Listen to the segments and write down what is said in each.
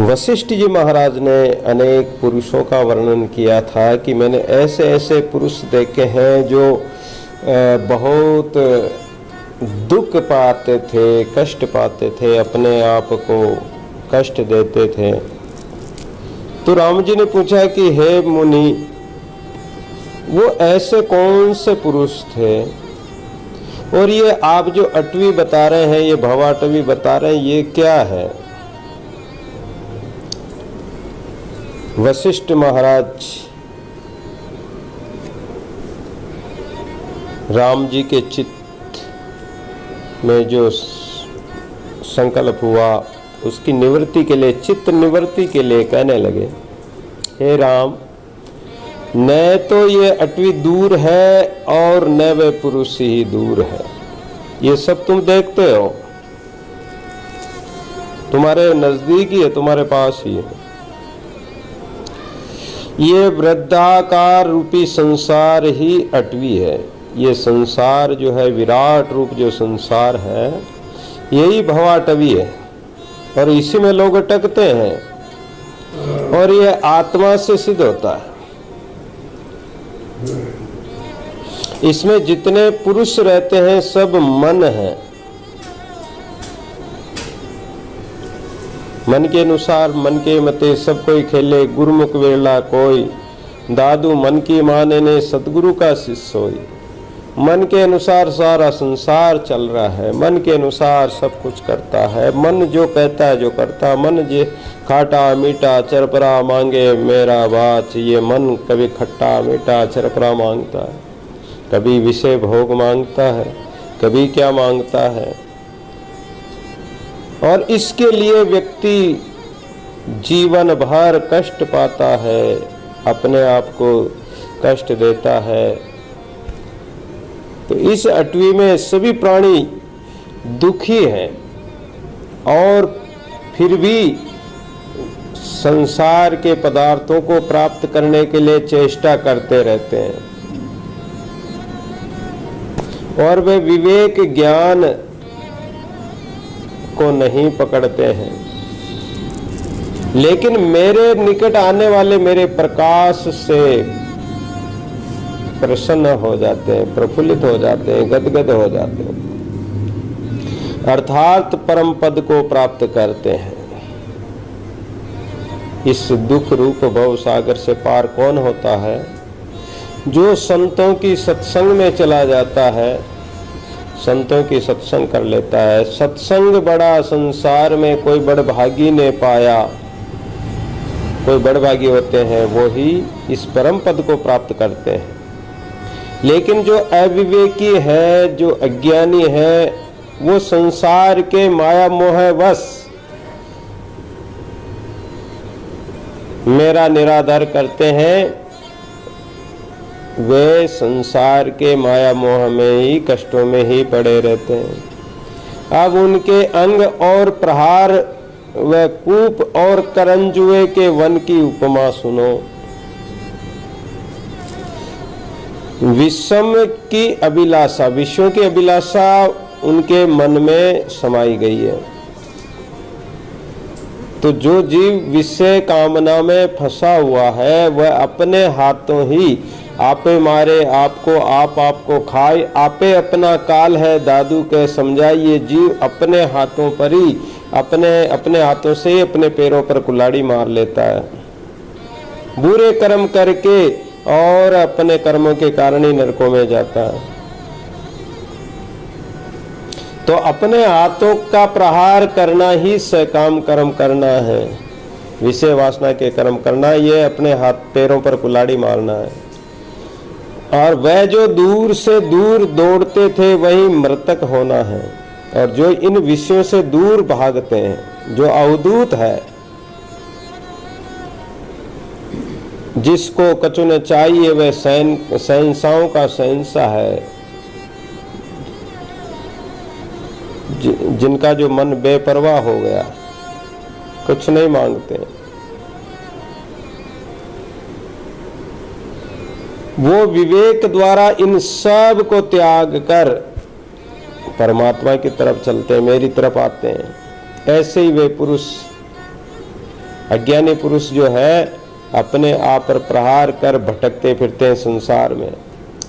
वशिष्ठ जी महाराज ने अनेक पुरुषों का वर्णन किया था कि मैंने ऐसे ऐसे पुरुष देखे हैं जो बहुत दुख पाते थे, कष्ट पाते थे, अपने आप को कष्ट देते थे। तो राम जी ने पूछा कि हे मुनि, वो ऐसे कौन से पुरुष थे, और ये आप जो अटवी बता रहे हैं, ये भवाटवी बता रहे हैं, ये क्या है? वशिष्ठ महाराज राम जी के चित्त में जो संकल्प हुआ उसकी निवृत्ति के लिए, चित्त निवृत्ति के लिए कहने लगे, हे राम, न तो ये अटवी दूर है और न वे पुरुष ही दूर है, ये सब तुम देखते हो, तुम्हारे नजदीक ही है, तुम्हारे पास ही है। ये वृद्धाकार रूपी संसार ही अटवी है। ये संसार जो है, विराट रूप जो संसार है, यही भवाटवी है, और इसी में लोग अटकते हैं, और ये आत्मा से सिद्ध होता है। इसमें जितने पुरुष रहते हैं सब मन है, मन के अनुसार, मन के मते सब कोई खेले, गुरुमुख वेला कोई, दादू मन की माने ने सतगुरु का शिष्य होई। मन के अनुसार सारा संसार चल रहा है, मन के अनुसार सब कुछ करता है, मन जो कहता है जो करता, मन जे खाटा मीठा चरपरा मांगे मेरा बाच, ये मन कभी खट्टा मीठा चरपरा मांगता है, कभी विषय भोग मांगता है, कभी क्या मांगता है, और इसके लिए व्यक्ति जीवन भर कष्ट पाता है, अपने आप को कष्ट देता है। तो इस अटवी में सभी प्राणी दुखी हैं, और फिर भी संसार के पदार्थों को प्राप्त करने के लिए चेष्टा करते रहते हैं, और वे विवेक ज्ञान को नहीं पकड़ते हैं। लेकिन मेरे निकट आने वाले मेरे प्रकाश से प्रसन्न हो जाते हैं, प्रफुल्लित हो जाते हैं, गदगद हो जाते हैं, अर्थात परम पद को प्राप्त करते हैं। इस दुख रूप भव सागर से पार कौन होता है? जो संतों की सत्संग में चला जाता है, संतों की सत्संग कर लेता है। सत्संग बड़ा संसार में कोई बड़भागी ने पाया, कोई बड़भागी होते हैं वो ही इस परम पद को प्राप्त करते हैं। लेकिन जो अविवेकी है, जो अज्ञानी है, वो संसार के माया मोह वश मेरा निरादर करते हैं, वे संसार के माया मोह में ही, कष्टों में ही पड़े रहते हैं। अब उनके अंग और प्रहार व कूप और करंजुए के वन की उपमा सुनो। विषम की अभिलाषा, विषयों की अभिलाषा उनके मन में समाई गई है। तो जो जीव विषय कामना में फंसा हुआ है, वह अपने हाथों ही आपे मारे आपको, आपको खाए, आपे अपना काल है दादू के समझाइए। जीव अपने हाथों पर ही, अपने हाथों से ही अपने पैरों पर कुल्हाड़ी मार लेता है, बुरे कर्म करके, और अपने कर्मों के कारण ही नरकों में जाता है। तो अपने हाथों का प्रहार करना ही सकाम कर्म करना है, विषय वासना के कर्म करना, ये अपने हाथ पैरों पर कुल्हाड़ी मारना है। और वह जो दूर से दूर दौड़ते थे वही मृतक होना है, और जो इन विषयों से दूर भागते हैं, जो अवधूत है, जिसको कछु न चाहिए, वह शहंशाहों का शहंशाह है, जिनका जो मन बेपरवाह हो गया, कुछ नहीं मांगते, वो विवेक द्वारा इन सब को त्याग कर परमात्मा की तरफ चलते हैं, मेरी तरफ आते हैं। ऐसे ही वे पुरुष अज्ञानी पुरुष जो है अपने आप पर प्रहार कर भटकते फिरते हैं संसार में,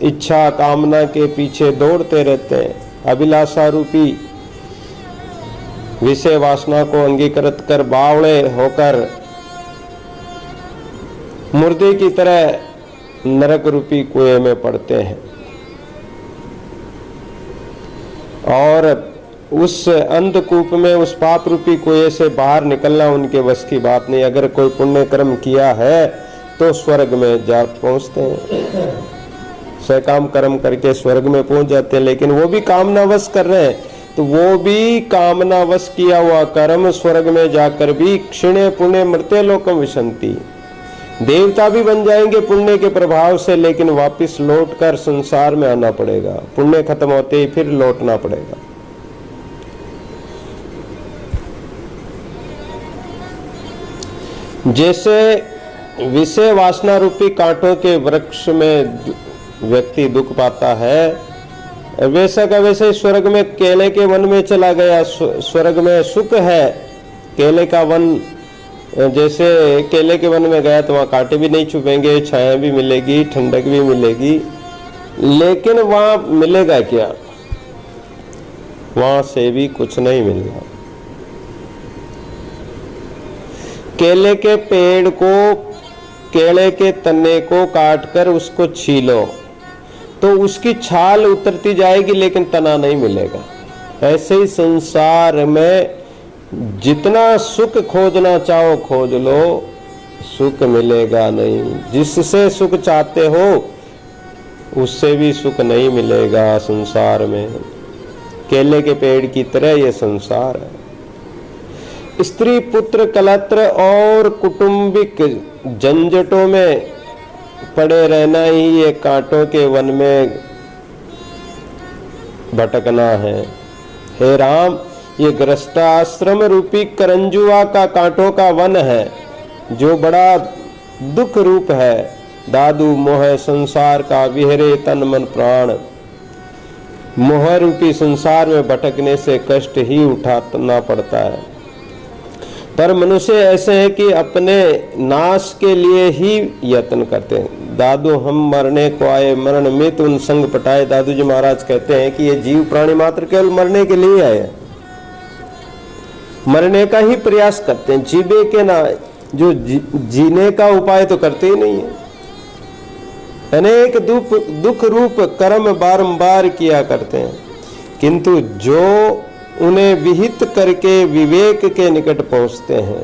इच्छा कामना के पीछे दौड़ते रहते हैं, अभिलाषा रूपी विषय वासना को अंगीकृत कर बावड़े होकर मुर्दे की तरह नरक रूपी कुएं में पड़ते हैं। और उस अंधकूप में, उस पाप रूपी कुएं से बाहर निकलना उनके वश की बात नहीं। अगर कोई पुण्य कर्म किया है तो स्वर्ग में जा पहुंचते हैं, सकाम कर्म करके स्वर्ग में पहुंच जाते हैं। लेकिन वो भी कामनावश कर रहे हैं, तो वो भी कामनावश किया हुआ कर्म स्वर्ग में जाकर भी क्षीणे पुण्य मृत्य लोकम विशंति, देवता भी बन जाएंगे पुण्य के प्रभाव से, लेकिन वापस लौटकर संसार में आना पड़ेगा। पुण्य खत्म होते ही फिर लौटना पड़ेगा। जैसे विषय वासना रूपी कांटों के वृक्ष में व्यक्ति दुख पाता है, वैसा का वैसे ही स्वर्ग में केले के वन में चला गया। स्वर्ग में सुख है, केले का वन, जैसे केले के वन में गया तो वहाँ कांटे भी नहीं चुभेंगे, छाया भी मिलेगी, ठंडक भी मिलेगी, लेकिन वहाँ मिलेगा क्या? वहाँ से भी कुछ नहीं मिलेगा। केले के पेड़ को, केले के तने को काटकर उसको छीलो तो उसकी छाल उतरती जाएगी, लेकिन तना नहीं मिलेगा। ऐसे ही संसार में जितना सुख खोजना चाहो खोज लो, सुख मिलेगा नहीं। जिससे सुख चाहते हो उससे भी सुख नहीं मिलेगा संसार में। केले के पेड़ की तरह ये संसार है। स्त्री पुत्र कलत्र और कुटुंबिक झंझटों में पड़े रहना ही ये कांटों के वन में भटकना है। हे राम, ये गृहस्थाश्रम रूपी करंजुआ का कांटों का वन है, जो बड़ा दुख रूप है। दादू मोह संसार का विहरे तन मन प्राण, मोह रूपी संसार में भटकने से कष्ट ही उठाना पड़ता है। पर मनुष्य ऐसे हैं कि अपने नाश के लिए ही यत्न करते हैं। दादू हम मरने को आए, मरण में तो उन संग पटाए। दादू जी महाराज कहते हैं कि ये जीव प्राणी मात्र केवल मरने के लिए आए हैं, मरने का ही प्रयास करते हैं, जीवे के ना, जो जीने का उपाय तो करते ही नहीं है। अनेक दुख रूप कर्म बारंबार किया करते हैं, किंतु जो उन्हें विहित करके विवेक के निकट पहुंचते हैं,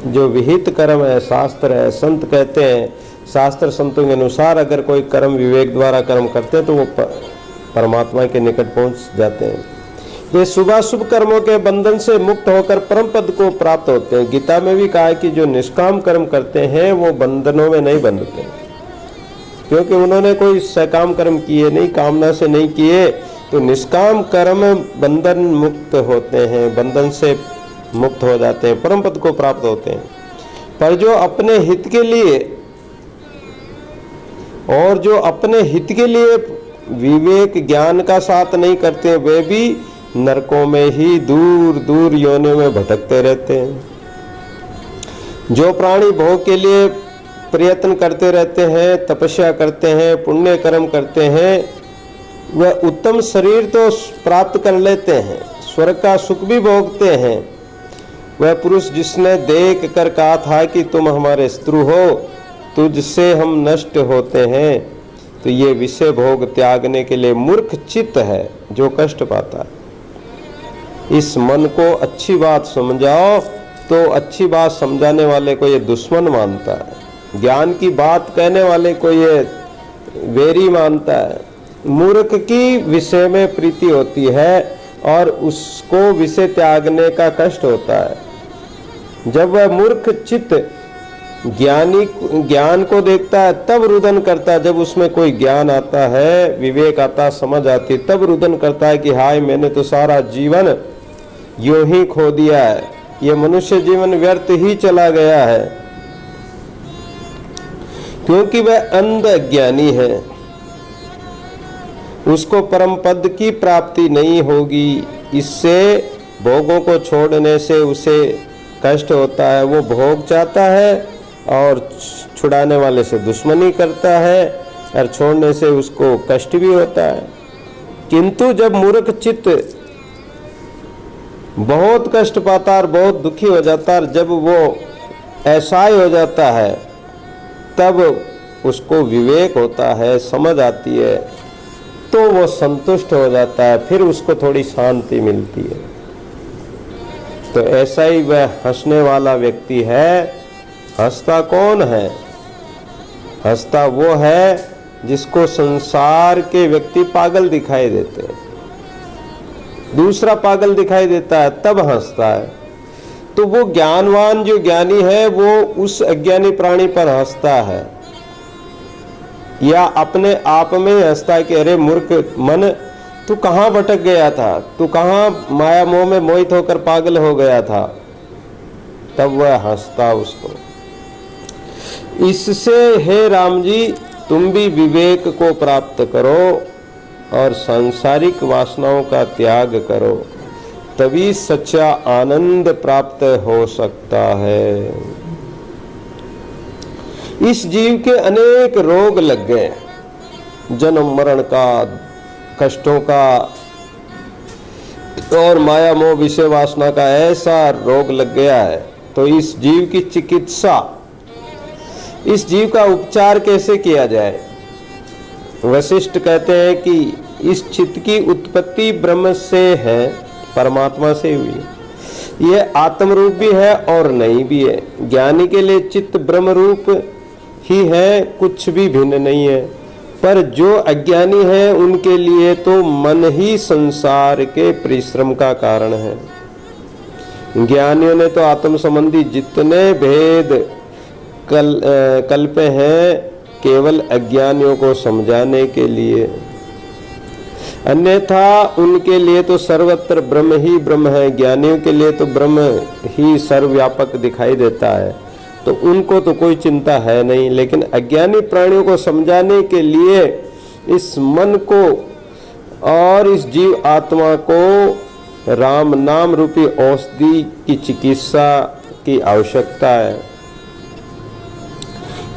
जो विहित कर्म है, शास्त्र है, संत कहते हैं, शास्त्र संतों के अनुसार अगर कोई कर्म विवेक द्वारा कर्म करते हैं तो वो परमात्मा के निकट पहुंच जाते हैं। ये शुभाशुभ कर्मों के बंधन से मुक्त होकर परम पद को प्राप्त होते हैं। गीता में भी कहा है कि जो निष्काम कर्म करते हैं वो बंधनों में नहीं बंधते, क्योंकि उन्होंने कोई सकाम कर्म किए नहीं, कामना से नहीं किए, तो निष्काम कर्म बंधन मुक्त होते हैं, बंधन से मुक्त हो जाते हैं, परम पद को प्राप्त होते हैं। पर जो अपने हित के लिए, और जो अपने हित के लिए विवेक ज्ञान का साथ नहीं करते, वे भी नरकों में ही दूर दूर योनियों में भटकते रहते हैं। जो प्राणी भोग के लिए प्रयत्न करते रहते हैं, तपस्या करते हैं, पुण्य कर्म करते हैं, वह उत्तम शरीर तो प्राप्त कर लेते हैं, स्वर्ग का सुख भी भोगते हैं। वह पुरुष जिसने देख कर कहा था कि तुम हमारे शत्रु हो, तुझसे हम नष्ट होते हैं, तो ये विषय भोग त्यागने के लिए मूर्ख चित्त है जो कष्ट पाता है। इस मन को अच्छी बात समझाओ तो अच्छी बात समझाने वाले को ये दुश्मन मानता है, ज्ञान की बात कहने वाले को ये वेरी मानता है। मूर्ख की विषय में प्रीति होती है और उसको विषय त्यागने का कष्ट होता है। जब वह मूर्ख चित्त ज्ञान को देखता है तब रुदन करता है। जब उसमें कोई ज्ञान आता है, विवेक आता, समझ आती, तब रुदन करता है कि हाय, मैंने तो सारा जीवन यूं ही खो दिया है, ये मनुष्य जीवन व्यर्थ ही चला गया है, क्योंकि वह अंध ज्ञानी है, उसको परम पद की प्राप्ति नहीं होगी। इससे भोगों को छोड़ने से उसे कष्ट होता है वो भोग चाहता है और छुड़ाने वाले से दुश्मनी करता है और छोड़ने से उसको कष्ट भी होता है। किंतु जब मूर्ख चित्त बहुत कष्ट पाता और बहुत दुखी हो जाता और जब वो असहाय हो जाता है तब उसको विवेक होता है, समझ आती है, तो वो संतुष्ट हो जाता है, फिर उसको थोड़ी शांति मिलती है। तो ऐसा ही वह हंसने वाला व्यक्ति है। हंसता कौन है? हंसता वो है जिसको संसार के व्यक्ति पागल दिखाई देते हैं, दूसरा पागल दिखाई देता है तब हंसता है। तो वो ज्ञानवान जो ज्ञानी है वो उस अज्ञानी प्राणी पर हंसता है या अपने आप में हंसता है कि अरे मूर्ख मन, तू कहाँ भटक गया था, तू कहाँ माया मोह में मोहित होकर पागल हो गया था, तब वह हंसता उसको। इससे हे राम जी तुम भी विवेक को प्राप्त करो और सांसारिक वासनाओं का त्याग करो, तभी सच्चा आनंद प्राप्त हो सकता है। इस जीव के अनेक रोग लग गए, जन्म मरण का, कष्टों का और माया मोह विषय वासना का ऐसा रोग लग गया है। तो इस जीव की चिकित्सा, इस जीव का उपचार कैसे किया जाए? वशिष्ठ कहते हैं कि इस चित्त की उत्पत्ति ब्रह्म से है, परमात्मा से हुई। ये आत्म रूप भी है और नहीं भी है। ज्ञानी के लिए चित्त ब्रह्म रूप ही है, कुछ भी भिन्न नहीं है। पर जो अज्ञानी है उनके लिए तो मन ही संसार के परिश्रम का कारण है। ज्ञानियों ने तो आत्म संबंधी जितने भेद कल्पे हैं केवल अज्ञानियों को समझाने के लिए, अन्यथा उनके लिए तो सर्वत्र ब्रह्म ही ब्रह्म है। ज्ञानियों के लिए तो ब्रह्म ही सर्वव्यापक दिखाई देता है, तो उनको तो कोई चिंता है नहीं। लेकिन अज्ञानी प्राणियों को समझाने के लिए इस मन को और इस जीव आत्मा को राम नाम रूपी औषधि की चिकित्सा की आवश्यकता है,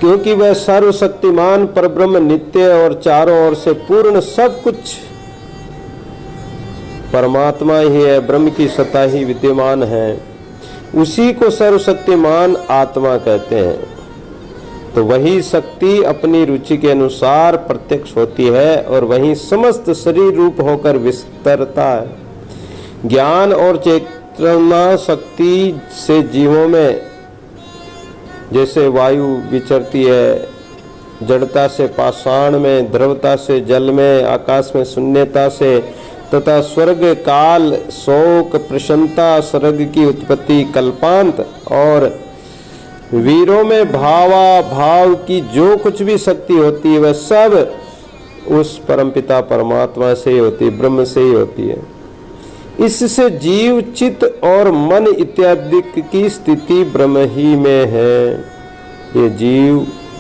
क्योंकि वह सर्वशक्तिमान परब्रह्म नित्य और चारों ओर से पूर्ण सब कुछ परमात्मा ही है, ब्रह्म की सत्ता ही विद्यमान है। उसी को सर्वशक्तिमान आत्मा कहते हैं। तो वही शक्ति अपनी रुचि के अनुसार प्रत्यक्ष होती है और वही समस्त शरीर रूप होकर विस्तरता है। ज्ञान और चेतना शक्ति से जीवों में जैसे वायु विचरती है, जड़ता से पाषाण में, द्रवता से जल में, आकाश में शून्यता से, तथा स्वर्ग काल शोक प्रसन्नता सर्ग की उत्पत्ति कल्पांत और वीरों में भावा भाव की जो कुछ भी शक्ति होती है वह सब उस परमपिता परमात्मा से ही होती है, ब्रह्म से ही होती है। इससे जीव चित्त और मन इत्यादि की स्थिति ब्रह्म ही में है। ये जीव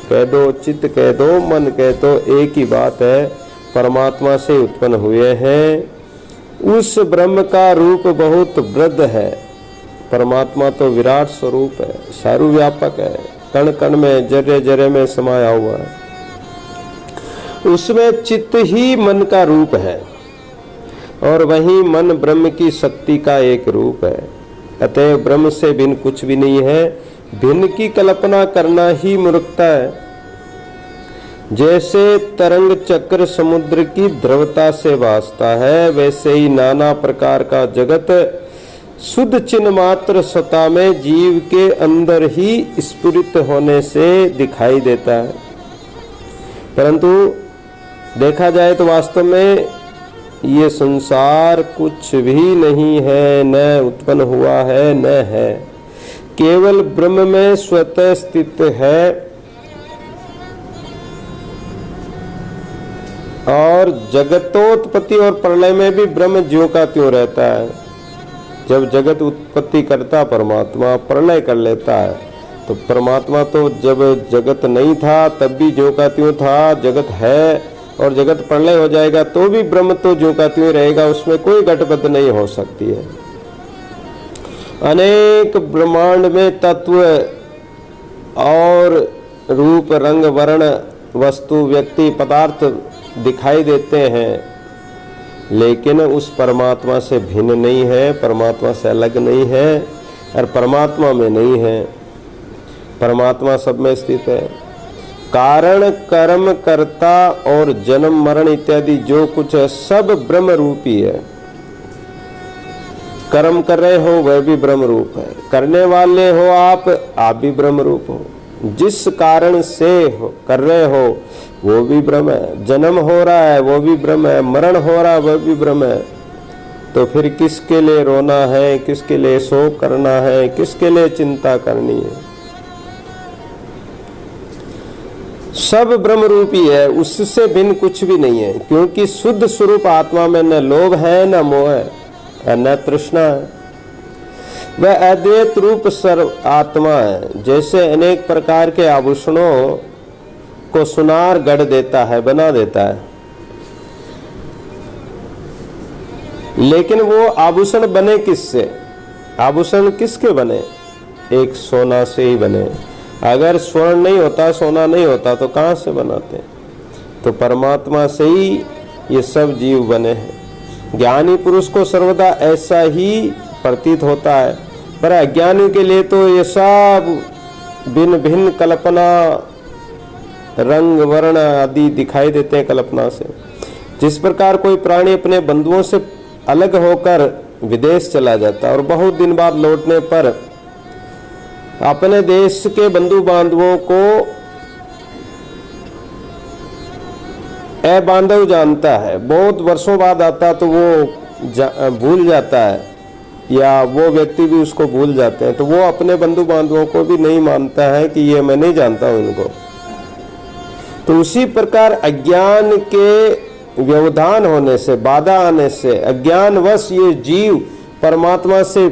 कह दो, चित्त कह दो, मन कह दो, एक ही बात है, परमात्मा से उत्पन्न हुए हैं। उस ब्रह्म का रूप बहुत वृद्ध है। परमात्मा तो विराट स्वरूप है, सर्वव्यापक है, कण कण में जर्रे जर्रे में समाया हुआ है। उसमें चित्त ही मन का रूप है और वही मन ब्रह्म की शक्ति का एक रूप है। अतः ब्रह्म से भिन्न कुछ भी नहीं है। भिन्न की कल्पना करना ही मूर्खता है। जैसे तरंग चक्र समुद्र की द्रवता से भासता है, वैसे ही नाना प्रकार का जगत शुद्ध चिन्ह मात्र सत्ता में जीव के अंदर ही स्फुरित होने से दिखाई देता है। परंतु देखा जाए तो वास्तव में ये संसार कुछ भी नहीं है, न उत्पन्न हुआ है न है, केवल ब्रह्म में स्वतः स्थित है। और जगतोत्पत्ति और प्रलय में भी ब्रह्म ज्यों का त्यों रहता है। जब जगत उत्पत्ति करता परमात्मा प्रलय कर लेता है, तो परमात्मा तो जब जगत नहीं था तब भी ज्यों का त्यों था। जगत है और जगत प्रलय हो जाएगा तो भी ब्रह्म तो ज्यों का त्यों रहेगा, उसमें कोई गटबद नहीं हो सकती है। अनेक ब्रह्मांड में तत्व और रूप, रंग, वर्ण, वस्तु, व्यक्ति, पदार्थ दिखाई देते हैं, लेकिन उस परमात्मा से भिन्न नहीं है, परमात्मा से अलग नहीं है और परमात्मा में नहीं है। परमात्मा सब में स्थित है। कारण, कर्म, कर्ता और जन्म, मरण इत्यादि जो कुछ है सब ब्रह्म रूपी है। कर्म कर रहे हो वह भी ब्रह्म रूप है, करने वाले हो आप भी ब्रह्म रूप हो, जिस कारण से कर रहे हो वो भी ब्रह्म है, जन्म हो रहा है वो भी ब्रह्म है, मरण हो रहा है वह भी ब्रह्म है। तो फिर किसके लिए रोना है, किसके लिए शोक करना है, किसके लिए चिंता करनी है? सब ब्रह्म रूपी है, उससे भिन्न कुछ भी नहीं है, क्योंकि शुद्ध स्वरूप आत्मा में न लोभ है, न मोह है, न तृष्णा है। वह अद्वैत रूप सर्व आत्मा है। जैसे अनेक प्रकार के आभूषणों को सुनार गढ़ देता है, बना देता है, लेकिन वो आभूषण बने किससे? आभूषण किसके बने? एक सोना से ही बने। अगर स्वर्ण नहीं होता, सोना नहीं होता तो कहाँ से बनाते? तो परमात्मा से ही ये सब जीव बने हैं। ज्ञानी पुरुष को सर्वदा ऐसा ही प्रतीत होता है, पर अज्ञानी के लिए तो ये सब भिन्न भिन्न कल्पना, रंग, वर्ण आदि दिखाई देते हैं कल्पना से। जिस प्रकार कोई प्राणी अपने बंधुओं से अलग होकर विदेश चला जाता है और बहुत दिन बाद लौटने पर अपने देश के बंधु बांधवों को अबांधव जानता है, बहुत वर्षों बाद आता तो वो भूल जाता है, या वो व्यक्ति भी उसको भूल जाते हैं, तो वो अपने बंधु बांधवों को भी नहीं मानता है कि ये मैं नहीं जानता हूं इनको। तो उसी प्रकार अज्ञान के व्यवधान होने से, बाधा आने से, अज्ञानवश ये जीव परमात्मा से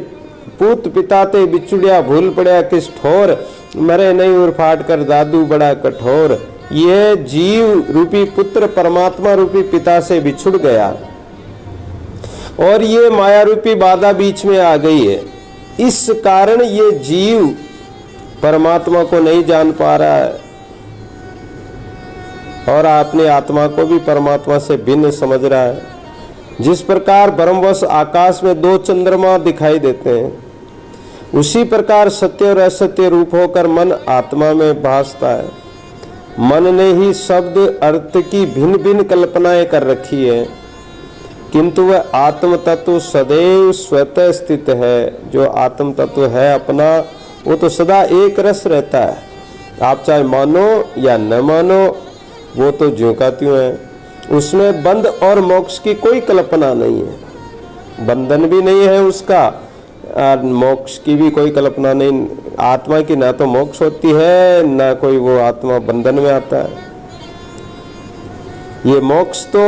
पूत पिता ते बिछुड़िया, भूल पड़या किस ठोर, मरे नहीं उर फाट कर दादू बड़ा कठोर। ये जीव रूपी पुत्र परमात्मा रूपी पिता से बिछुड़ गया और ये माया रूपी बाधा बीच में आ गई है। इस कारण ये जीव परमात्मा को नहीं जान पा रहा है और अपनी आत्मा को भी परमात्मा से भिन्न समझ रहा है। जिस प्रकार ब्रह्मवश आकाश में दो चंद्रमा दिखाई देते हैं, उसी प्रकार सत्य और असत्य रूप होकर मन आत्मा में भासता है। मन ने ही शब्द अर्थ की भिन्न भिन्न कल्पनाएं कर रखी है, किंतु वह आत्म तत्व सदैव स्वतः स्थित है। जो आत्म तत्व है अपना, वो तो सदा एक रस रहता है। आप चाहे मानो या न मानो, वो तो ज्यों का त्यों है। उसमें बंध और मोक्ष की कोई कल्पना नहीं है, बंधन भी नहीं है उसका और मोक्ष की भी कोई कल्पना नहीं। आत्मा की ना तो मोक्ष होती है, ना कोई वो आत्मा बंधन में आता है। ये मोक्ष तो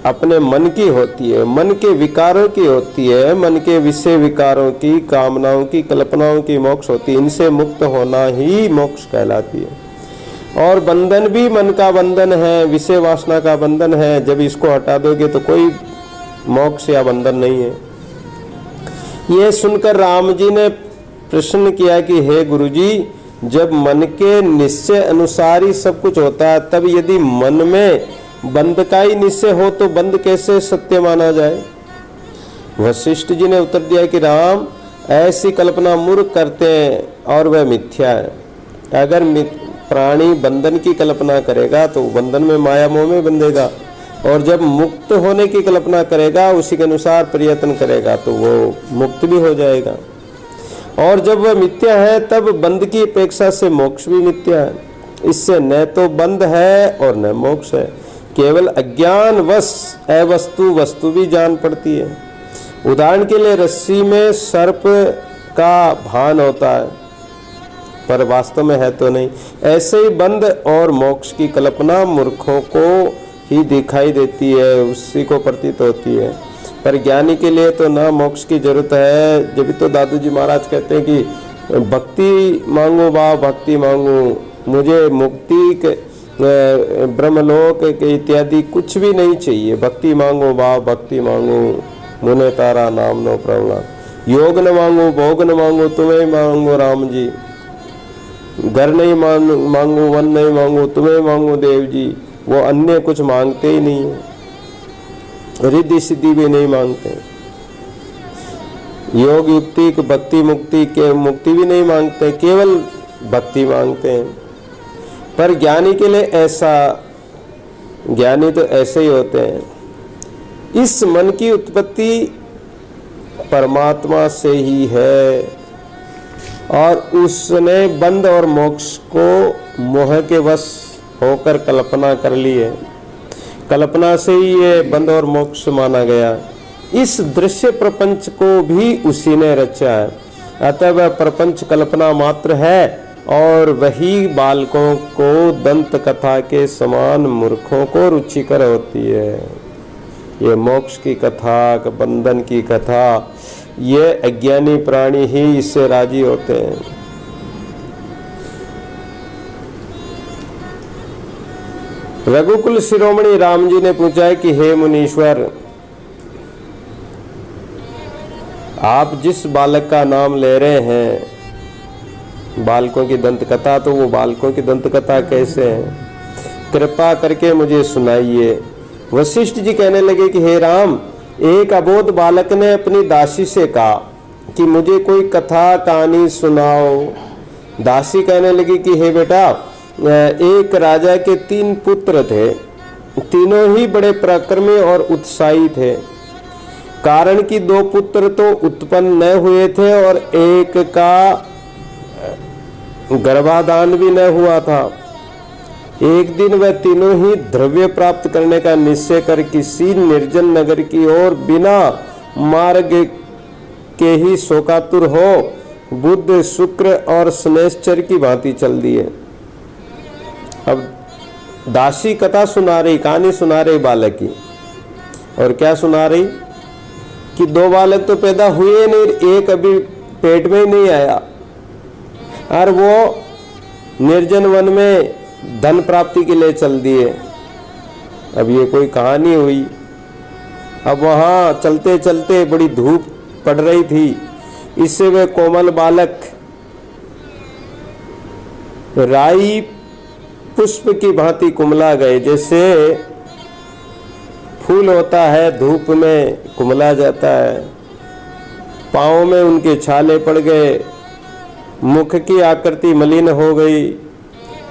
अपने मन की होती है, मन के विकारों की होती है, मन के विषय विकारों की, कामनाओं की, कल्पनाओं की मोक्ष होती है। इनसे मुक्त होना ही मोक्ष कहलाती है। और बंधन भी मन का बंधन है, विषय वासना का बंधन है। जब इसको हटा दोगे तो कोई मोक्ष या बंधन नहीं है। ये सुनकर राम जी ने प्रश्न किया कि हे गुरुजी, जब मन के निश्चय अनुसार ही सब कुछ होता है, तब यदि मन में बंध का ही निश्चय हो तो बंध कैसे सत्य माना जाए? वशिष्ठ जी ने उत्तर दिया कि राम, ऐसी कल्पना मूर्ख करते हैं और वह मिथ्या है। अगर प्राणी बंधन की कल्पना करेगा तो बंधन में, माया मोह में बंधेगा, और जब मुक्त होने की कल्पना करेगा, उसी के अनुसार प्रयत्न करेगा तो वो मुक्त भी हो जाएगा। और जब वह मिथ्या है तब बंध की अपेक्षा से मोक्ष भी मिथ्या है। इससे न तो बंध है और न मोक्ष है, केवल अज्ञान वश अवस्तु वस्तु भी जान पड़ती है। उदाहरण के लिए रस्सी में सर्प का भान होता है, पर वास्तव में है तो नहीं। ऐसे ही बंध और मोक्ष की कल्पना मूर्खों को ही दिखाई देती है, उसी को प्रतीत होती है। पर ज्ञानी के लिए तो ना मोक्ष की जरूरत है। जब तो दादू जी महाराज कहते हैं कि भक्ति मांगो बा, भक्ति मांगो, मुझे मुक्ति ब्रह्मलोक के इत्यादि कुछ भी नहीं चाहिए। भक्ति मांगो बा, भक्ति मांगो, मुने तारा नाम नो प्रभु। योग न मांगो, भोग न मांगो, तुम्हें मांगो राम जी। घर नहीं मांगो, वन नहीं मांगो, तुम्हें मांगो देव जी। वो अन्य कुछ मांगते ही नहीं है, रिद्धि सिद्धि भी नहीं मांगते, योग युक्ति भक्ति मुक्ति के मुक्ति भी नहीं मांगते, केवल भक्ति मांगते हैं। पर ज्ञानी के लिए ऐसा, ज्ञानी तो ऐसे ही होते हैं। इस मन की उत्पत्ति परमात्मा से ही है और उसने बंध और मोक्ष को मोह के वश होकर कल्पना कर ली है। कल्पना से ही ये बंध और मोक्ष माना गया। इस दृश्य प्रपंच को भी उसी ने रचा है, अतः वह प्रपंच कल्पना मात्र है और वही बालकों को दंत कथा के समान मूर्खों को रुचिकर होती है। ये मोक्ष की कथा, बंधन की कथा, ये अज्ञानी प्राणी ही इससे राजी होते हैं। रघुकुल शिरोमणि राम जी ने पूछा कि हे मुनीश्वर, आप जिस बालक का नाम ले रहे हैं, बालकों की दंत कथा, तो वो बालकों की दंत कथा कैसे है? कृपा करके मुझे सुनाइए। वशिष्ठ जी कहने लगे कि हे राम, एक अबोध बालक ने अपनी दासी से कहा कि मुझे कोई कथा कहानी सुनाओ। दासी कहने लगी कि हे बेटा, एक राजा के 3 पुत्र थे, तीनों ही बड़े पराक्रमी और उत्साही थे। कारण कि 2 पुत्र तो उत्पन्न न हुए थे और एक का गर्भाधान भी न हुआ था। एक दिन वह तीनों ही द्रव्य प्राप्त करने का निश्चय कर किसी निर्जन नगर की ओर बिना मार्ग के ही शोकातुर हो बुध, शुक्र और शनैश्चर की भांति चल दिए। अब दासी कथा सुना रही, कहानी सुना रही बालक की, और क्या सुना रही कि 2 बालक तो पैदा हुए नहीं, एक अभी पेट में ही नहीं आया, और वो निर्जन वन में धन प्राप्ति के लिए चल दिए। अब ये कोई कहानी हुई। अब वहां चलते चलते बड़ी धूप पड़ रही थी, इससे वे कोमल बालक राई पुष्प की भांति कुमला गए। जैसे फूल होता है, धूप में कुमला जाता है। पाँव में उनके छाले पड़ गए, मुख की आकृति मलिन हो गई,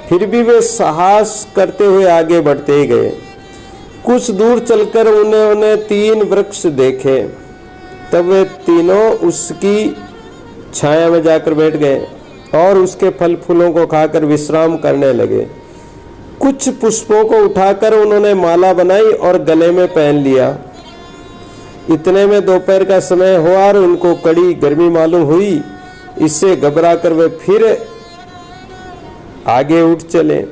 फिर भी वे साहस करते हुए आगे बढ़ते ही गए। कुछ दूर चलकर उन्होंने 3 वृक्ष देखे, तब वे तीनों उसकी छाया में जाकर बैठ गए और उसके फल फूलों को खाकर विश्राम करने लगे। कुछ पुष्पों को उठाकर उन्होंने माला बनाई और गले में पहन लिया। इतने में दोपहर का समय हुआ और उनको कड़ी गर्मी मालूम हुई। इससे घबराकर वे फिर आगे उठ चले।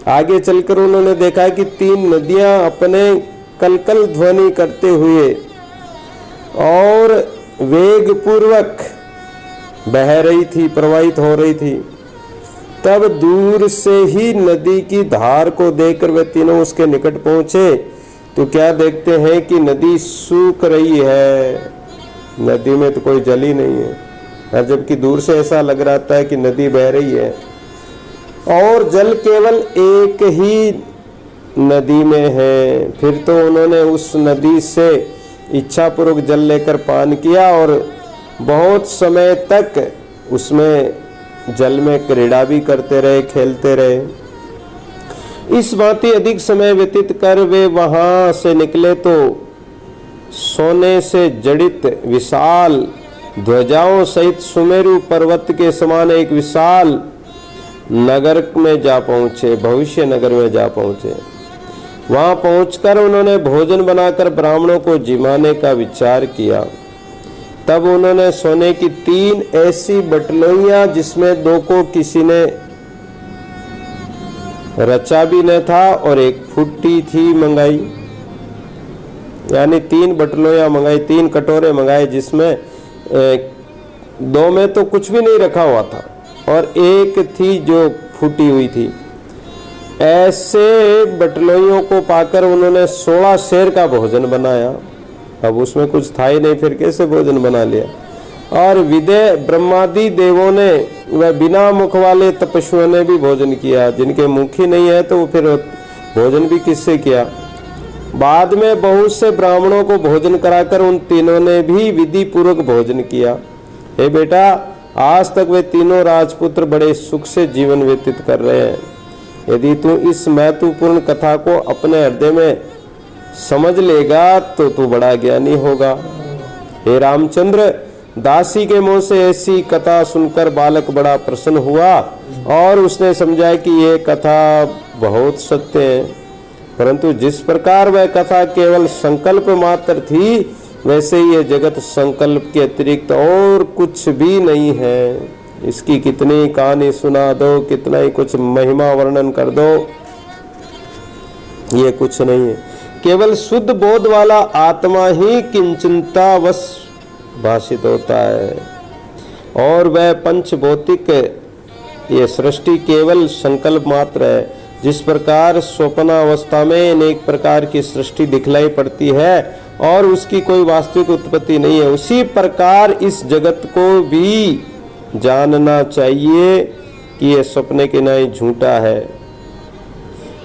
आगे चलकर उन्होंने देखा कि 3 नदियां अपने कलकल ध्वनि करते हुए और वेग पूर्वक बह रही थी, प्रवाहित हो रही थी। तब दूर से ही नदी की धार को देखकर वे तीनों उसके निकट पहुंचे तो क्या देखते हैं कि नदी सूख रही है। नदी में तो कोई जल ही नहीं है, और जबकि दूर से ऐसा लग रहा है कि नदी बह रही है और जल केवल एक ही नदी में है। फिर तो उन्होंने उस नदी से इच्छापूर्वक जल लेकर पान किया और बहुत समय तक उसमें जल में क्रीड़ा भी करते रहे, खेलते रहे। इस भांति अधिक समय व्यतीत कर वे वहां से निकले तो सोने से जड़ित विशाल ध्वजाओं सहित सुमेरु पर्वत के समान एक विशाल नगर में जा पहुंचे, भविष्य नगर में जा पहुंचे। वहां पहुंचकर उन्होंने भोजन बनाकर ब्राह्मणों को जिमाने का विचार किया। तब उन्होंने सोने की 3 ऐसी बटलोइयां जिसमें 2 को किसी ने रचा भी न था और एक फूटी थी मंगाई, यानी 3 बटलोइयां मंगाई, 3 कटोरे मंगाए जिसमें 2 में तो कुछ भी नहीं रखा हुआ था और एक थी जो फूटी हुई थी। ऐसे बटलोइयों को पाकर उन्होंने 16 शेर का भोजन बनाया। अब उसमें कुछ था ही नहीं, फिर कैसे भोजन बना लिया। और विदेह ब्रह्मादि देवों ने व बिना मुख वाले तपस्वियों ने भी भोजन किया। जिनके मुख ही नहीं है तो फिर भोजन भी किससे किया। बाद में बहुत से ब्राह्मणों को भोजन कराकर उन तीनों ने भी विधि पूर्वक भोजन किया। हे बेटा, आज तक वे तीनों राजपुत्र बड़े सुख से जीवन व्यतीत कर रहे हैं। यदि तू इस महत्वपूर्ण कथा को अपने हृदय में समझ लेगा तो तू बड़ा ज्ञानी होगा। हे रामचंद्र, दासी के मुंह से ऐसी कथा सुनकर बालक बड़ा प्रसन्न हुआ और उसने समझा कि ये कथा बहुत सत्य है। परंतु जिस प्रकार वह कथा केवल संकल्प मात्र थी, वैसे ही ये जगत संकल्प के अतिरिक्त और कुछ भी नहीं है। इसकी कितनी कहानी सुना दो, कितना ही कुछ महिमा वर्णन कर दो, ये कुछ नहीं है। केवल शुद्ध बोध वाला आत्मा ही किंचिंतावश भाषित होता है और वह पंचभौतिक ये सृष्टि केवल संकल्प मात्र है। जिस प्रकार स्वप्नावस्था में अनेक प्रकार की सृष्टि दिखलाई पड़ती है और उसकी कोई वास्तविक उत्पत्ति नहीं है, उसी प्रकार इस जगत को भी जानना चाहिए कि ये सपने के नहीं झूठा है।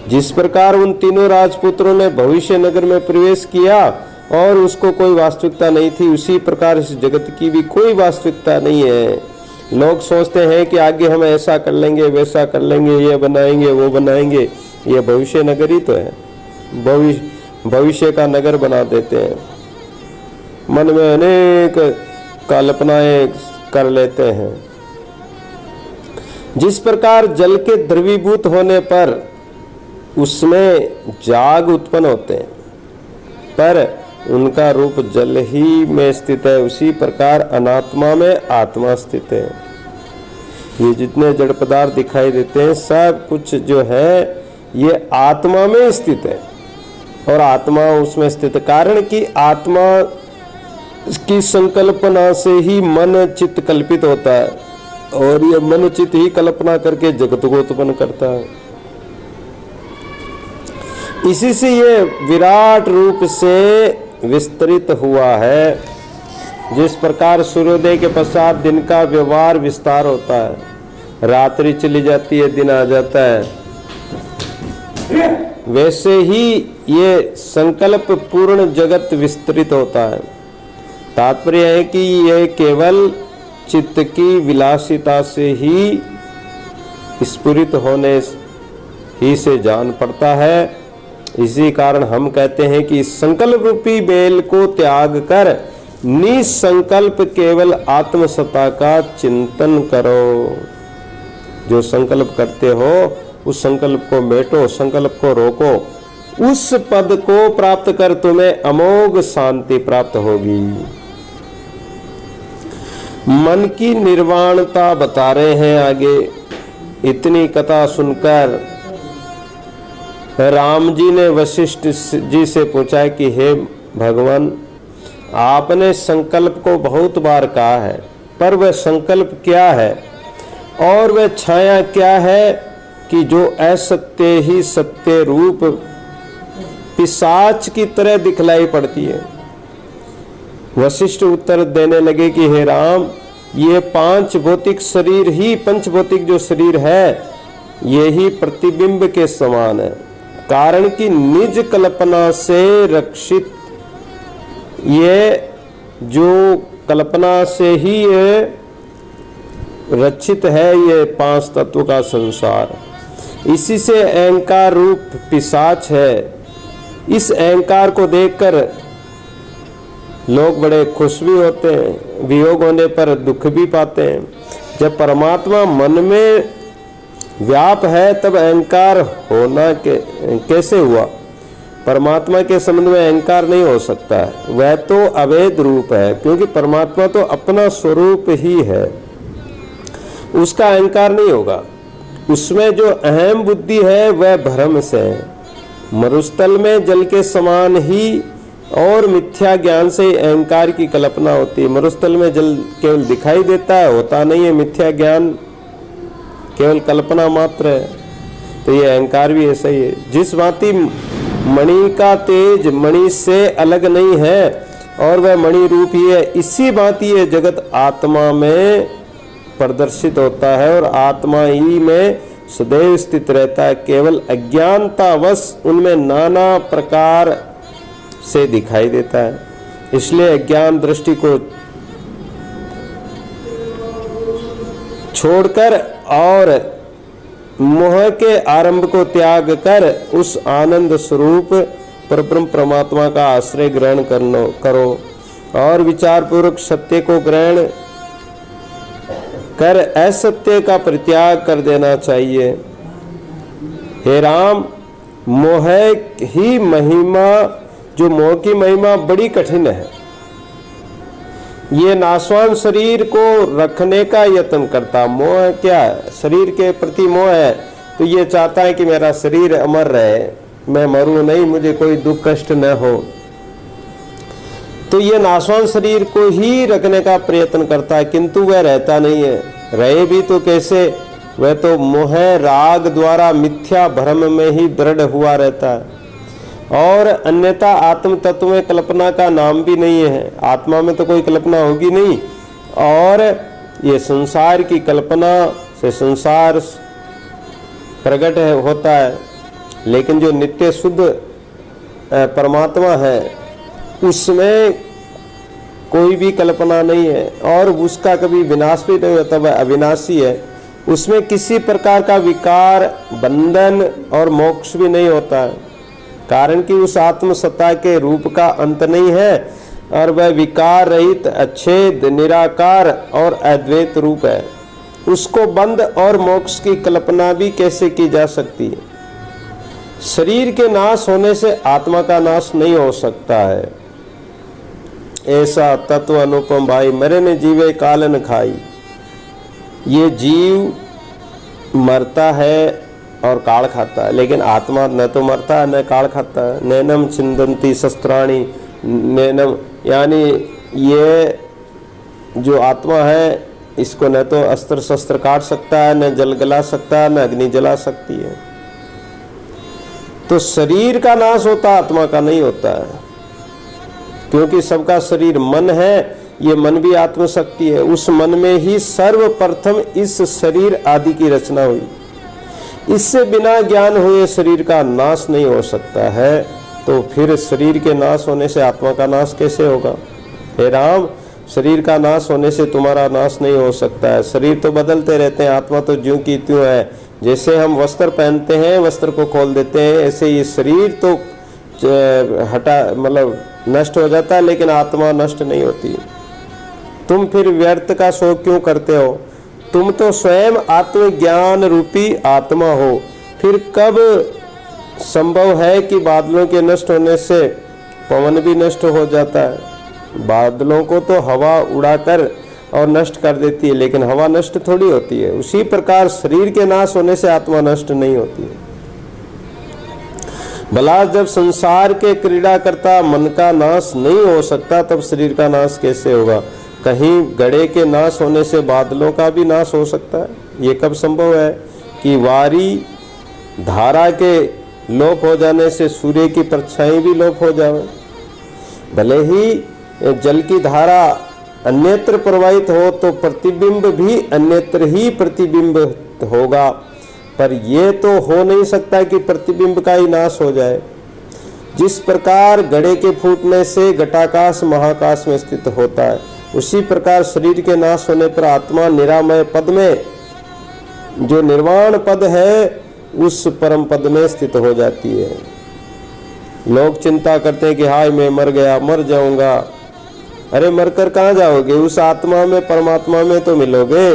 जिस प्रकार उन तीनों राजपुत्रों ने भविष्य नगर में प्रवेश किया और उसको कोई वास्तविकता नहीं थी, उसी प्रकार इस जगत की भी कोई वास्तविकता नहीं है। लोग सोचते हैं कि आगे हम ऐसा कर लेंगे, वैसा कर लेंगे, ये बनाएंगे, वो बनाएंगे। ये भविष्य नगर ही तो है, भविष्य का नगर बना देते हैं। मन में अनेक कल्पनाएं कर लेते हैं। जिस प्रकार जल के द्रवीभूत होने पर उसमें जाग उत्पन्न होते हैं, पर उनका रूप जल ही में स्थित है, उसी प्रकार अनात्मा में आत्मा स्थित है। ये जितने जड़ पदार्थ दिखाई देते हैं, सब कुछ जो है ये आत्मा में स्थित है और आत्मा उसमें स्थित। कारण कि आत्मा की संकल्पना से ही मन चित्त कल्पित होता है और ये मन चित्त ही कल्पना करके जगत को उत्पन्न करता है। इसी से ये विराट रूप से विस्तृत हुआ है। जिस प्रकार सूर्योदय के पश्चात दिन का व्यवहार विस्तार होता है, रात्रि चली जाती है, दिन आ जाता है, वैसे ही ये संकल्प पूर्ण जगत विस्तृत होता है। तात्पर्य है कि यह केवल चित्त की विलासिता से ही स्फुरित होने ही से जान पड़ता है। इसी कारण हम कहते हैं कि संकल्प रूपी बेल को त्याग कर निसंकल्प केवल आत्मसत्ता का चिंतन करो। जो संकल्प करते हो उस संकल्प को मेटो, संकल्प को रोको, उस पद को प्राप्त कर तुम्हें अमोघ शांति प्राप्त होगी। मन की निर्वाणता बता रहे हैं आगे। इतनी कथा सुनकर राम जी ने वशिष्ठ जी से पूछा कि हे भगवान, आपने संकल्प को बहुत बार कहा है, पर वह संकल्प क्या है और वह छाया क्या है कि जो असत्य ही सत्य रूप पिशाच की तरह दिखलाई पड़ती है। वशिष्ठ उत्तर देने लगे कि हे राम, ये पांच भौतिक शरीर ही, पंचभौतिक जो शरीर है, ये ही प्रतिबिंब के समान है। कारण कि निज कल्पना से रक्षित, ये जो कल्पना से ही ये रक्षित है, ये पांच तत्व का संसार। इसी से अहंकार रूप पिशाच है। इस अहंकार को देखकर लोग बड़े खुश भी होते हैं, वियोग होने पर दुख भी पाते हैं। जब परमात्मा मन में व्याप है तब अहंकार होना कैसे हुआ? परमात्मा के संबंध में अहंकार नहीं हो सकता है, वह तो अवैध रूप है, क्योंकि परमात्मा तो अपना स्वरूप ही है, उसका अहंकार नहीं होगा। उसमें जो अहम बुद्धि है वह भ्रम से है। मरुस्थल में जल के समान ही और मिथ्या ज्ञान से अहंकार की कल्पना होती है। मरुस्थल में जल केवल दिखाई देता है, होता नहीं है। मिथ्या ज्ञान केवल कल्पना मात्र है। तो ये अहंकार भी ऐसा ही है। जिस भांति मणि का तेज मणि से अलग नहीं है, और वह मणि रूप ही है। इसी भांति ये जगत आत्मा में प्रदर्शित होता है और आत्मा ही में सदैव स्थित रहता है। केवल अज्ञानतावश उनमें नाना प्रकार से दिखाई देता है। इसलिए अज्ञान दृष्टि को छोड़कर और मोह के आरंभ को त्याग कर उस आनंद स्वरूप परब्रह्म परमात्मा का आश्रय ग्रहण करो और विचार पूर्वक सत्य को ग्रहण कर असत्य का परित्याग कर देना चाहिए। हे राम, मोह ही महिमा, जो मोह की महिमा बड़ी कठिन है। ये नाशवान शरीर को रखने का यत्न करता। मोह क्या है? शरीर के प्रति मोह है, तो ये चाहता है कि मेरा शरीर अमर रहे, मैं मरूं नहीं, मुझे कोई दुख कष्ट न हो। तो ये नाशवान शरीर को ही रखने का प्रयत्न करता है, किंतु वह रहता नहीं है। रहे भी तो कैसे? वह तो मोह राग द्वारा मिथ्या भ्रम में ही दृढ़ हुआ रहता है और अन्यथा आत्म तत्व में कल्पना का नाम भी नहीं है। आत्मा में तो कोई कल्पना होगी नहीं, और ये संसार की कल्पना से संसार प्रकट होता है। लेकिन जो नित्य शुद्ध परमात्मा है उसमें कोई भी कल्पना नहीं है और उसका कभी विनाश भी नहीं होता, वह अविनाशी है। उसमें किसी प्रकार का विकार, बंधन और मोक्ष भी नहीं होता है, कारण कि उस आत्म सत्ता के रूप का अंत नहीं है और वह विकार रहित, अच्छेद, निराकार और अद्वैत रूप है। उसको बंध और मोक्ष की कल्पना भी कैसे की जा सकती है? शरीर के नाश होने से आत्मा का नाश नहीं हो सकता है। ऐसा तत्व अनुपम भाई, मरे न जीवे काल न खाई। ये जीव मरता है और काल खाता है, लेकिन आत्मा न तो मरता है न काल खाता है। नैनम छिंदंती शस्त्राणी नैनम, यानी ये जो आत्मा है इसको न तो अस्त्र शस्त्र काट सकता है, न जल गला सकता है, न अग्नि जला सकती है। तो शरीर का नाश होता, आत्मा का नहीं होता है, क्योंकि सबका शरीर मन है। ये मन भी आत्मशक्ति है। उस मन में ही सर्वप्रथम इस शरीर आदि की रचना हुई। इससे बिना ज्ञान हुए शरीर का नाश नहीं हो सकता है। तो फिर शरीर के नाश होने से आत्मा का नाश कैसे होगा? हे राम, शरीर का नाश होने से तुम्हारा नाश नहीं हो सकता है। शरीर तो बदलते रहते हैं, आत्मा तो ज्यों की त्यों है। जैसे हम वस्त्र पहनते हैं, वस्त्र को खोल देते हैं, ऐसे ये शरीर तो मतलब नष्ट हो जाता है, लेकिन आत्मा नष्ट नहीं होती। तुम फिर व्यर्थ का शोक क्यों करते हो? तुम तो स्वयं आत्मज्ञान रूपी आत्मा हो। फिर कब संभव है कि बादलों के नष्ट होने से पवन भी नष्ट हो जाता है? बादलों को तो हवा उड़ाकर और नष्ट कर देती है, लेकिन हवा नष्ट थोड़ी होती है। उसी प्रकार शरीर के नाश होने से आत्मा नष्ट नहीं होती है। भला जब संसार के क्रीड़ा करता मन का नाश नहीं हो सकता, तब शरीर का नाश कैसे होगा? कहीं घड़े के नाश होने से बादलों का भी नाश हो सकता है? ये कब संभव है कि वारी धारा के लोप हो जाने से सूर्य की परछाई भी लोप हो जाए? भले ही जल की धारा अन्यत्र प्रवाहित हो तो प्रतिबिंब भी अन्यत्र ही प्रतिबिंब होगा, पर यह तो हो नहीं सकता कि प्रतिबिंब का ही नाश हो जाए। जिस प्रकार घड़े के फूटने से घटाकाश महाकाश में स्थित होता है, उसी प्रकार शरीर के नाश होने पर आत्मा निरामय पद में, जो निर्वाण पद है, उस परम पद में स्थित हो जाती है। लोग चिंता करते हैं कि हाय मैं मर गया, मर जाऊंगा। अरे मरकर कहाँ जाओगे? उस आत्मा में, परमात्मा में तो मिलोगे।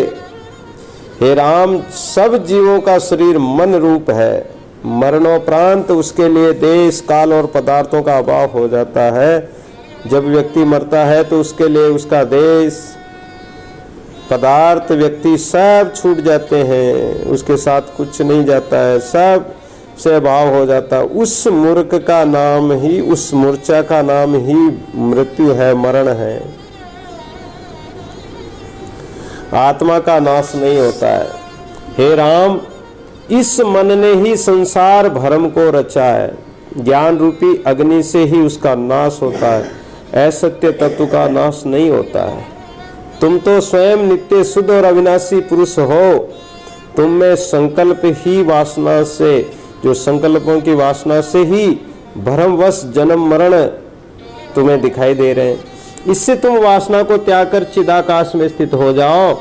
हे राम, सब जीवों का शरीर मन रूप है। मरणोपरांत उसके लिए देश, काल और पदार्थों का अभाव हो जाता है। जब व्यक्ति मरता है तो उसके लिए उसका देश, पदार्थ, व्यक्ति सब छूट जाते हैं, उसके साथ कुछ नहीं जाता है, सब से अभाव हो जाता है। उस मूर्ख का नाम ही, उस मूर्छा का नाम ही मृत्यु है, मरण है। आत्मा का नाश नहीं होता है। हे राम, इस मन ने ही संसार भ्रम को रचा है। ज्ञान रूपी अग्नि से ही उसका नाश होता है। असत्य तत्व का नाश नहीं होता है। तुम तो स्वयं नित्य शुद्ध और अविनाशी पुरुष हो। तुम में संकल्प ही वासना से, जो संकल्पों की वासना से ही भ्रमवश जन्म मरण तुम्हें दिखाई दे रहे हैं। इससे तुम वासना को त्याग कर चिदाकाश में स्थित हो जाओ।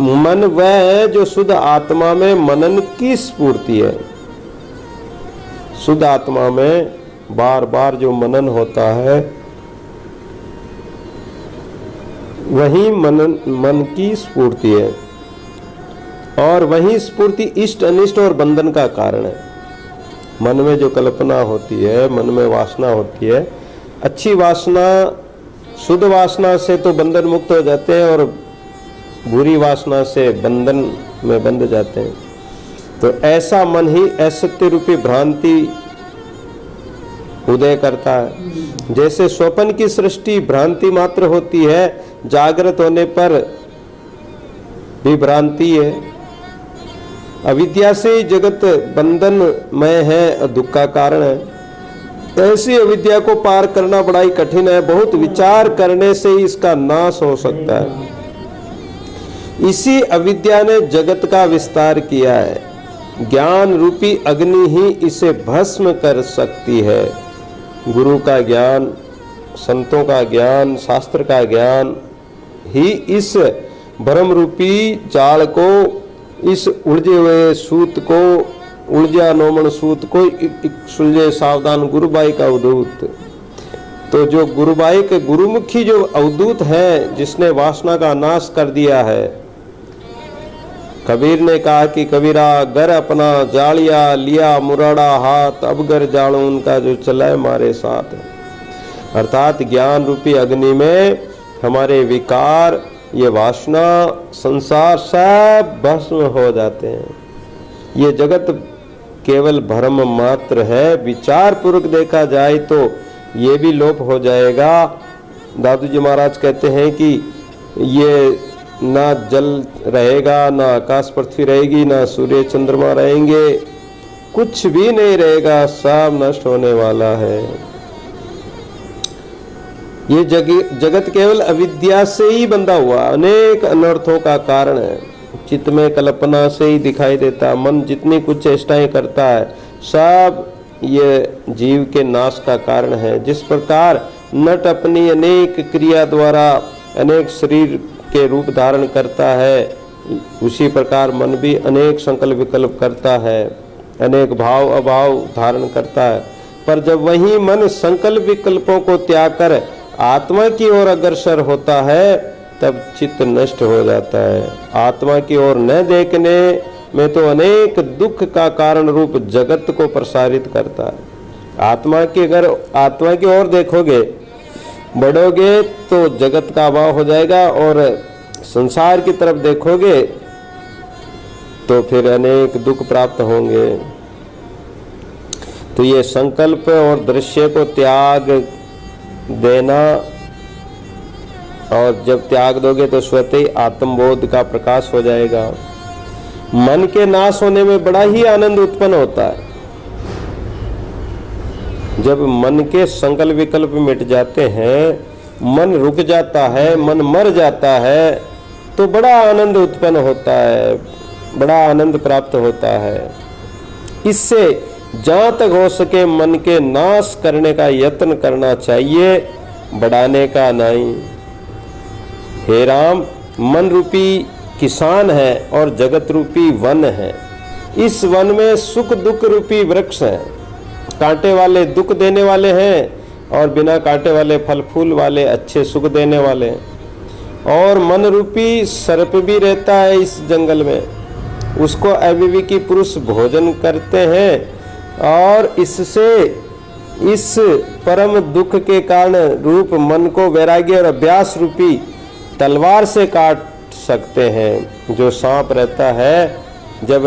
मन वह है जो शुद्ध आत्मा में मनन की स्फूर्ति है। शुद्ध आत्मा में बार बार जो मनन होता है वही मन की स्फूर्ति है, और वही स्फूर्ति इष्ट अनिष्ट और बंधन का कारण है। मन में जो कल्पना होती है, मन में वासना होती है, अच्छी वासना शुद्ध वासना से तो बंधन मुक्त हो जाते हैं और बुरी वासना से बंधन में बंध जाते हैं। तो ऐसा मन ही असत्य रूपी भ्रांति उदय करता है। जैसे स्वप्न की सृष्टि भ्रांति मात्र होती है, जागृत होने पर भी भ्रांति है। अविद्या से जगत बंधनमय है, दुख का कारण है। ऐसी अविद्या को पार करना बड़ा ही कठिन है। बहुत विचार करने से ही इसका नाश हो सकता है। इसी अविद्या ने जगत का विस्तार किया है। ज्ञान रूपी अग्नि ही इसे भस्म कर सकती है। गुरु का ज्ञान, संतों का ज्ञान, शास्त्र का ज्ञान ही इस भ्रम रूपी जाल को, इस उलझे हुए सूत को, उलझा नोमन सूत को सुलझे सावधान गुरुबाई का अवधूत। तो जो गुरुबाई के गुरुमुखी जो अवधूत है, जिसने वासना का नाश कर दिया है। कबीर ने कहा कि कबीरा घर अपना जालिया लिया मुराड़ा हाथ, अब घर जाड़ो उनका जो चलाए मारे साथ। अर्थात ज्ञान रूपी अग्नि में हमारे विकार, ये वासना, संसार सब भस्म हो जाते हैं। ये जगत केवल भ्रम मात्र है। विचार पूर्वक देखा जाए तो ये भी लोप हो जाएगा। दादू जी महाराज कहते हैं कि ये ना जल रहेगा, ना आकाश पृथ्वी रहेगी, ना सूर्य चंद्रमा रहेंगे, कुछ भी नहीं रहेगा, सब नष्ट होने वाला है। ये जगत केवल अविद्या से ही बंधा हुआ अनेक अनर्थों का कारण है। चित्त में कल्पना से ही दिखाई देता। मन जितनी कुछ चेष्टाएं करता है, सब ये जीव के नाश का कारण है। जिस प्रकार नट अपनी अनेक क्रिया द्वारा अनेक शरीर के रूप धारण करता है, उसी प्रकार मन भी अनेक संकल्प विकल्प करता है, अनेक भाव अभाव धारण करता है। पर जब वही मन संकल्प विकल्पों को त्याग कर आत्मा की ओर अग्रसर होता है, तब चित्त नष्ट हो जाता है। आत्मा की ओर न देखने में तो अनेक दुख का कारण रूप जगत को प्रसारित करता है। आत्मा की ओर देखोगे, बढ़ोगे तो जगत का अभाव हो जाएगा, और संसार की तरफ देखोगे तो फिर अनेक दुख प्राप्त होंगे। तो ये संकल्प और दृश्य को त्याग देना, और जब त्याग दोगे तो स्वतः ही आत्मबोध का प्रकाश हो जाएगा। मन के नाश होने में बड़ा ही आनंद उत्पन्न होता है। जब मन के संकल्प विकल्प मिट जाते हैं, मन रुक जाता है, मन मर जाता है, तो बड़ा आनंद उत्पन्न होता है, बड़ा आनंद प्राप्त होता है। इससे जहां तक हो सके मन के नाश करने का यत्न करना चाहिए, बढ़ाने का नहीं। हे राम, मन रूपी किसान है और जगत रूपी वन है। इस वन में सुख दुख रूपी वृक्ष हैं। कांटे वाले दुख देने वाले हैं, और बिना कांटे वाले फल फूल वाले अच्छे सुख देने वाले हैं। और मन रूपी सर्प भी रहता है इस जंगल में, उसको अविवेकी पुरुष भोजन करते हैं, और इससे इस परम दुख के कारण रूप मन को वैराग्य और अभ्यास रूपी तलवार से काट सकते हैं। जो सांप रहता है, जब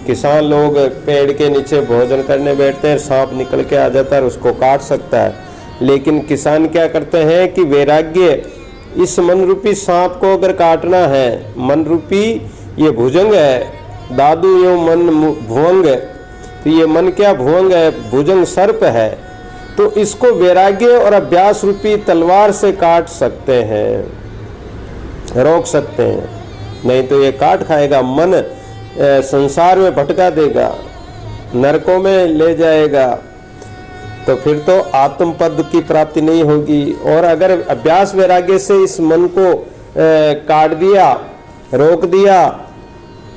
किसान लोग पेड़ के नीचे भोजन करने बैठते हैं, सांप निकल के आ जाता है और उसको काट सकता है। लेकिन किसान क्या करते हैं कि वैराग्य, इस मन रूपी सांप को अगर काटना है, मन रूपी ये भुजंग है, दादू यो मन भुवंग, तो ये मन क्या भुवंग है, भुजंग सर्प है। तो इसको वैराग्य और अभ्यास रूपी तलवार से काट सकते हैं, रोक सकते हैं। नहीं तो ये काट खाएगा, मन संसार में भटका देगा, नरकों में ले जाएगा, तो फिर तो आत्म पद की प्राप्ति नहीं होगी। और अगर अभ्यास वैराग्य से इस मन को काट दिया, रोक दिया,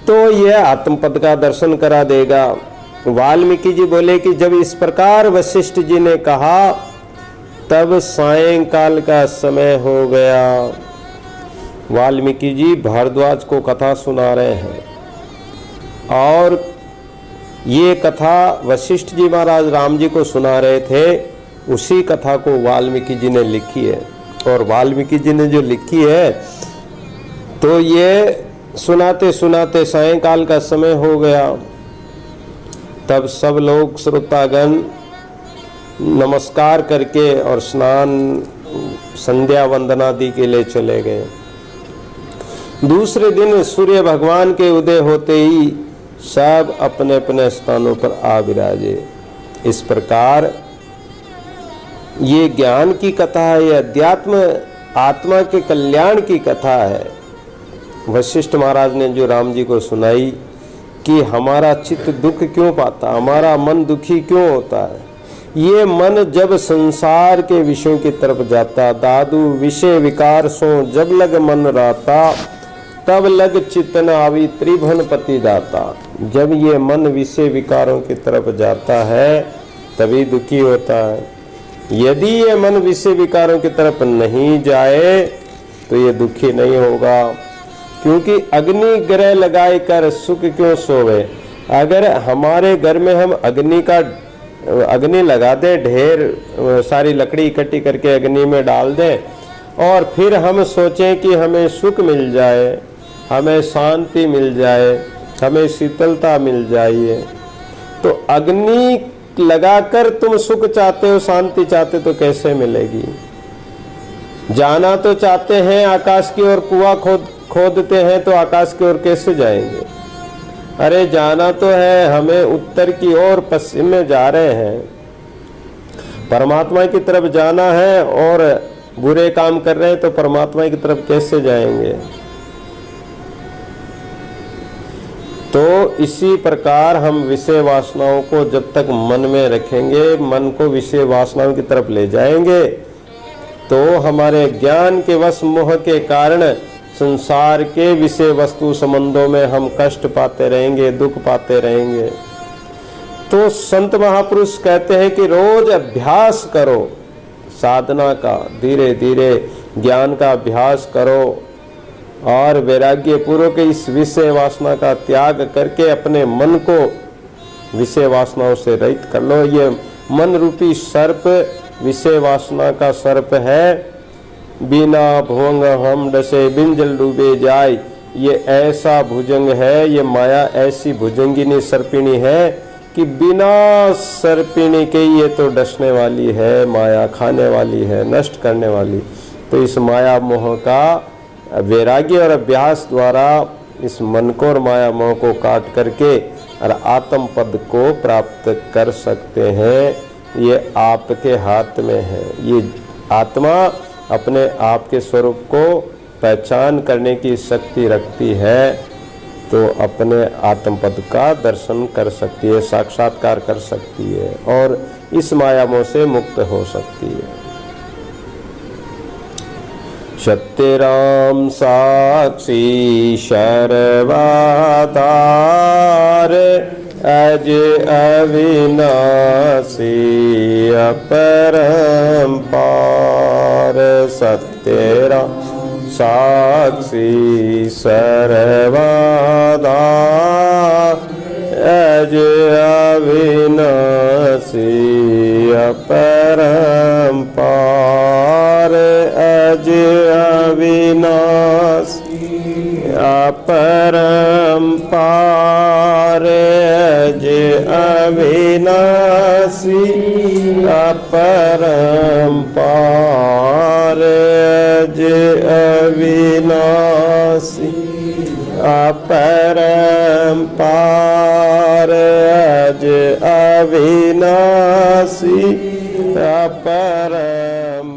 तो यह आत्म पद का दर्शन करा देगा। वाल्मीकि जी बोले कि जब इस प्रकार वशिष्ठ जी ने कहा, तब सायंकाल का समय हो गया। वाल्मीकि जी भारद्वाज को कथा सुना रहे हैं, और ये कथा वशिष्ठ जी महाराज राम जी को सुना रहे थे। उसी कथा को वाल्मीकि जी ने लिखी है, और वाल्मीकि जी ने जो लिखी है, तो ये सुनाते सुनाते सायंकाल का समय हो गया। तब सब लोग श्रोतागण नमस्कार करके और स्नान संध्या वंदनादि के लिए चले गए। दूसरे दिन सूर्य भगवान के उदय होते ही सब अपने अपने स्थानों पर आ विराजे। इस प्रकार ये ज्ञान की कथा है, ये अध्यात्म आत्मा के कल्याण की कथा है। वशिष्ठ महाराज ने जो राम जी को सुनाई कि हमारा चित्त दुख क्यों पाता, हमारा मन दुखी क्यों होता है। ये मन जब संसार के विषयों की तरफ जाता, दादू विषय विकार सो जब लग मन राता, तब लग चितन आवी त्रिभुवन पति दाता। जब ये मन विषय विकारों की तरफ जाता है तभी दुखी होता है। यदि ये मन विषय विकारों की तरफ नहीं जाए तो ये दुखी नहीं होगा, क्योंकि अग्नि ग्रह लगाए कर सुख क्यों सोवे। अगर हमारे घर में हम अग्नि लगा दें, ढेर सारी लकड़ी इकट्ठी करके अग्नि में डाल दें, और फिर हम सोचें कि हमें सुख मिल जाए, हमें शांति मिल जाए, हमें शीतलता मिल जाए, तो अग्नि लगाकर तुम सुख चाहते हो, शांति चाहते तो कैसे मिलेगी। जाना तो चाहते हैं आकाश की ओर, कुआं खोदते हैं तो आकाश की ओर कैसे जाएंगे। अरे जाना तो है, हमें उत्तर की ओर, पश्चिम में जा रहे हैं, परमात्मा की तरफ जाना है, और बुरे काम कर रहे हैं तो परमात्मा की तरफ कैसे जाएंगे। तो इसी प्रकार हम विषय वासनाओं को जब तक मन में रखेंगे, मन को विषय वासनाओं की तरफ ले जाएंगे, तो हमारे ज्ञान के वश मोह के कारण संसार के विषय वस्तु संबंधों में हम कष्ट पाते रहेंगे, दुख पाते रहेंगे। तो संत महापुरुष कहते हैं कि रोज अभ्यास करो साधना का, धीरे धीरे ज्ञान का अभ्यास करो, और वैराग्य पूर्वक इस विषय वासना का त्याग करके अपने मन को विषय वासनाओं से रहित कर लो। ये मन रूपी सर्प विषय वासना का सर्प है। बिना भुवंग हम डसे बिन जल डूबे जाए, ये ऐसा भुजंग है, ये माया ऐसी भुजंगिनी सर्पिणी है कि बिना सर्पिणी के ये तो डसने वाली है, माया खाने वाली है, नष्ट करने वाली। तो इस माया मोह का वैराग्य और अभ्यास द्वारा इस मन को और माया मोह को काट करके और आत्म पद को प्राप्त कर सकते हैं। ये आपके हाथ में है। ये आत्मा अपने आप के स्वरूप को पहचान करने की शक्ति रखती है, तो अपने आत्म पद का दर्शन कर सकती है, साक्षात्कार कर सकती है, और इस माया मोह से मुक्त हो सकती है। सत्य राम साक्षी शर्वाधार, अज अविनाशी अपरंपार। सत्य राम साक्षी सर्वदार, अज अविनाशी अपरंपार। अज अविनाशी अपरंपार, अज अविनाशी अपरंपार। अज अविनाशी अपरंपार, अज विनाशी अपरम